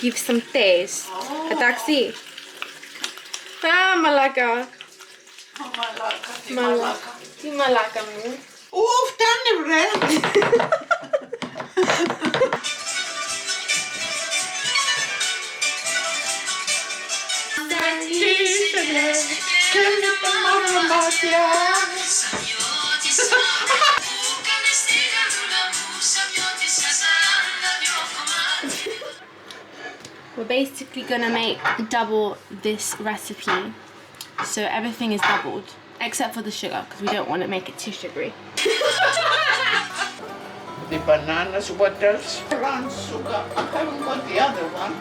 give some taste. Taxi. Malaga. Malaga. Malaga mo. Tannebre! We're basically gonna make double this recipe, so everything is doubled except for the sugar because we don't want to make it too sugary. The bananas, what else? Brown sugar. I haven't got the other one,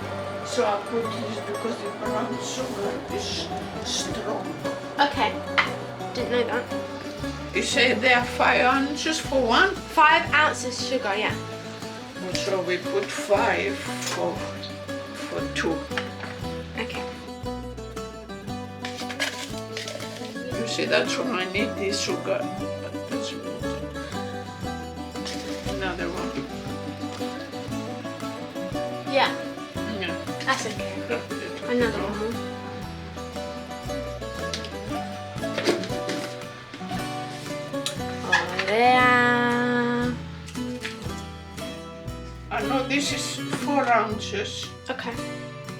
so I put this because the brown sugar is strong. Okay, didn't know that. You say there are 5 ounces for one? 5 ounces sugar, yeah. So we put 5 for 2. Okay. You see, that's when I need the sugar. That's another one. Yeah, Yeah. that's okay. Another one more. Oh yeah. I know this is 4 ounces, Okay.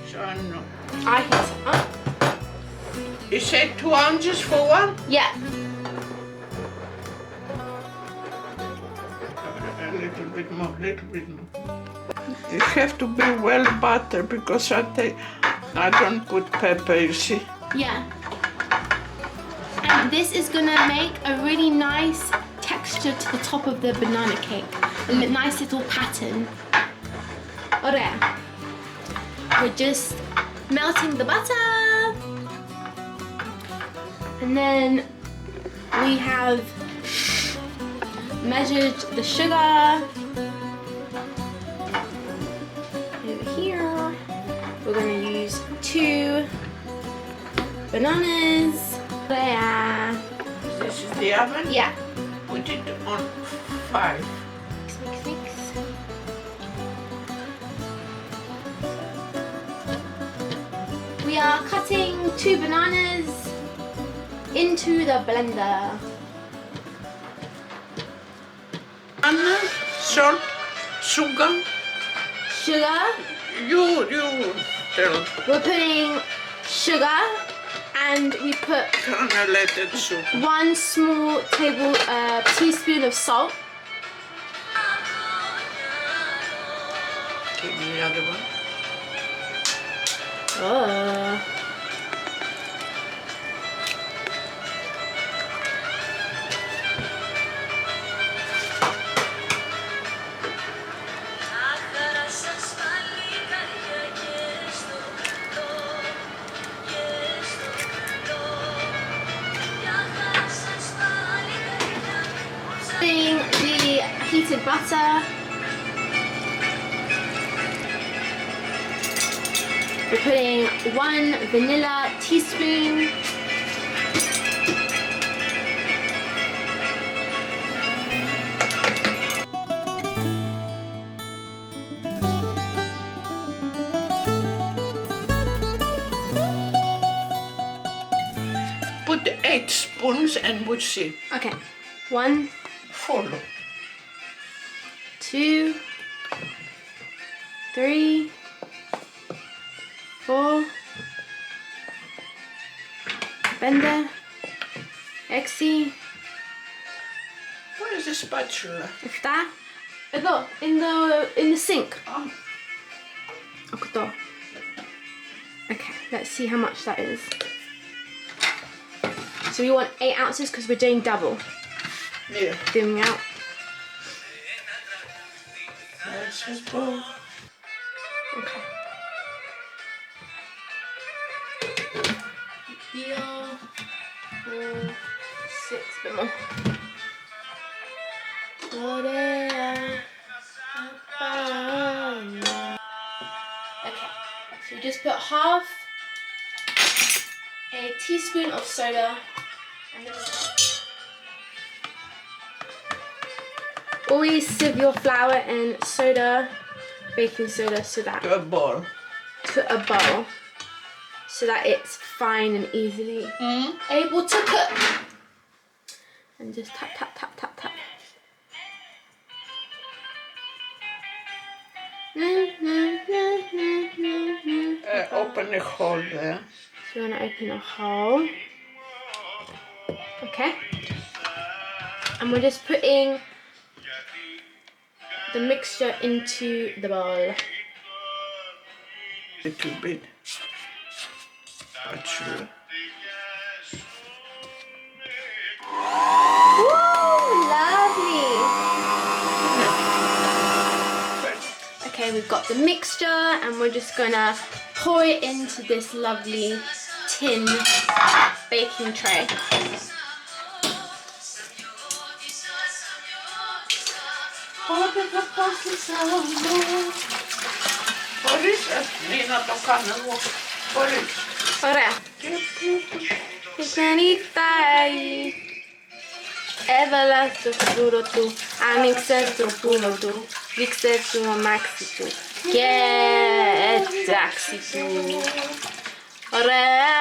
so I know. I heat it up. You say 2 ounces for one? Yeah. A little bit more, little bit more. You have to be well buttered because I don't put pepper, you see. Yeah. And this is gonna make a really nice texture to the top of the banana cake. A nice little pattern. Alright. We're just melting the butter. And then we have measured the sugar. Over here. We're gonna use 2 bananas. There. This is the oven? Yeah. Put it on 5. Mix, mix. We are cutting 2 bananas into the blender. And salt, sugar. Sugar. You tell. We're putting sugar and we put Granulated sugar. 1 small teaspoon of salt. Give me the other one. Oh. Putting the heated butter. We're putting 1 vanilla teaspoon. Put 8 spoons and we'll see. Okay. 1, Follow. 2, 3, 4. Bender. Exi. Where is the spatula? Está. Ito, in the sink. Oh, Ito. Okay, let's see how much that is. So we want 8 ounces because we're doing double. yeah. Doing out. Let's just go. Okay. Deal. 4, 6, bit more. Okay, so we just put half a teaspoon of soda and then always sieve your flour and soda baking soda so that To a bowl. to a bowl so that it's fine and easily able to cook. And just tap, tap, tap, tap, tap. Open a hole there. So you want to open a hole. Okay. And we're just putting the mixture into the bowl. Little bit. Actually. Ooh, lovely. Okay, we've got the mixture and we're just gonna pour it into this lovely tin baking tray. Ωραία. Η πλανήταει έβαλα στο φρούρο του, άνοιξε το πουλο του, ρίξε το αμάξι του και εντάξει του. Ωραία.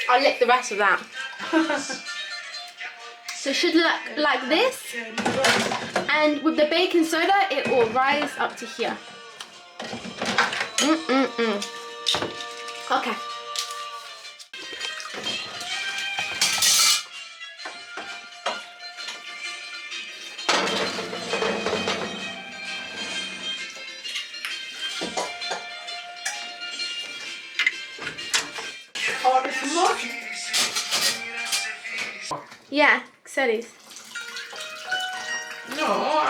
I'll lick the rest of that. So it should look like this, and with the baking soda it will rise up to here. Okay. Yeah, Xeris. No,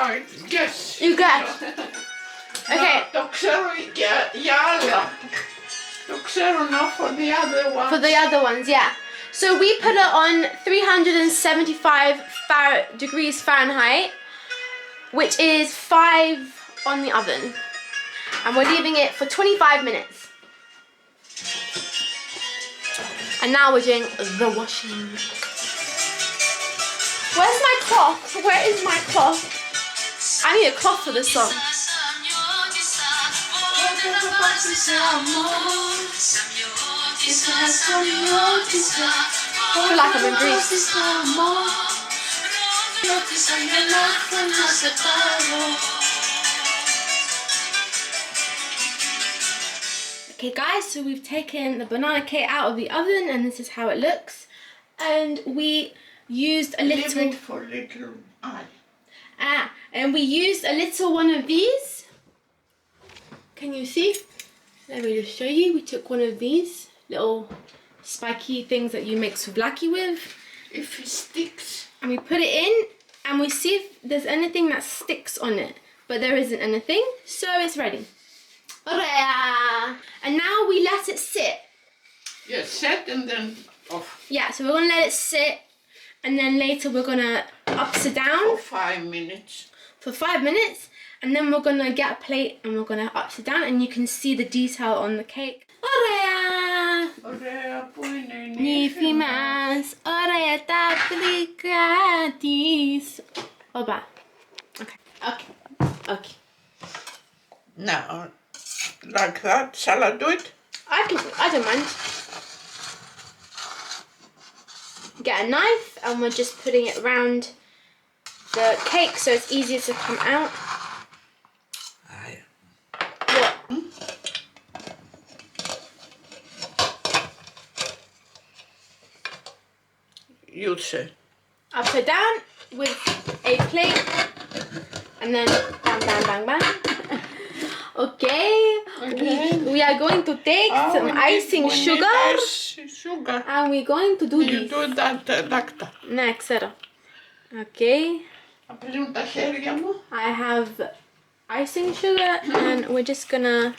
I guess. You guess. Okay. Το ξέρω για άλλα. Το ξέρω not for the other one. For the other ones, yeah. So we put it on 375 degrees Fahrenheit, which is 5 on the oven. And we're leaving it for 25 minutes. And now we're doing the washing. Where's my cloth? Where is my cloth? I need a cloth for this song. I feel like I'm in Greece. Okay guys, so we've taken the banana cake out of the oven and this is how it looks. And we used a little... Leave it for little eye. And we used a little one of these. Can you see? Let me just show you. We took one of these little spiky things that you mix souvlaki with. If it sticks. And we put it in and we see if there's anything that sticks on it. But there isn't anything, so it's ready. And now we let it sit. Yeah, set and then off. Yeah, so we're gonna let it sit and then later we're gonna upside down. For 5 minutes. For 5 minutes. And then we're gonna get a plate and we're gonna upside down and you can see the detail on the cake. Ωραία! Ωραία, πού είναι η Νύφη μας, ωραία τα πλήκα της. Οπα. Okay. Now, like that, shall I do it? I don't mind. Get a knife and we're just putting it around the cake so it's easier to come out. What? You say. Upside down with a plate and then bang, bang, bang, bang. Okay. We are going to take some icing sugar. Sugar. And we're going to do You this. do that like that. Ναι, ξέρω. Okay. Απελούν τα χέρια μου. I have icing sugar and we're just gonna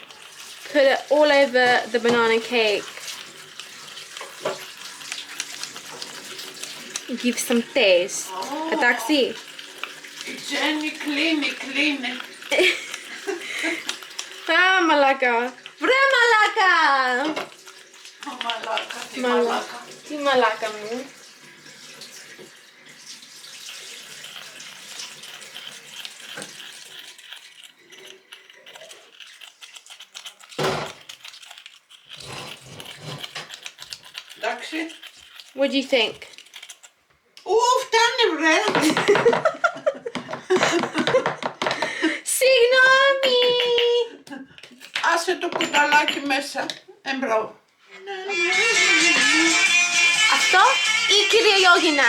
put it all over the banana cake. Give some taste. Εντάξει. Τζένι, κλείνει. Α, μαλάκα. Βρε μαλάκα. Μαλάκα. Τι μαλάκα μου. Εντάξει. What do you think? Φτάνει βρε. Συγγνώμη! Άσε το κουταλάκι μέσα. Εμπρό. Αυτό ή κυρία Γιώργινα?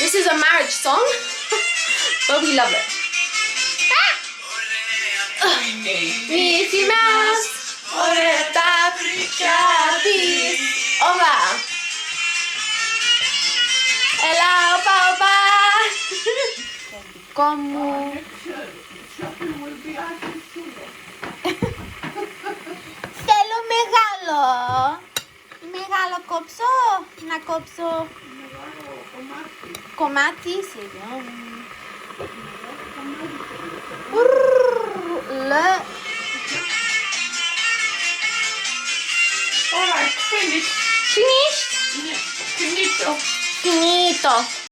This is a marriage song, but we love it. Mickey Mouse, ωραία τα πρίκια της. Ωραία. Έλα, όπα, όπα. Δικό μου. Θέλω μεγάλο. Μεγάλο κόψω. Να κόψω. Κομμάτι, συγγνώμη. Alright, finish. Finished? Finito. Finito.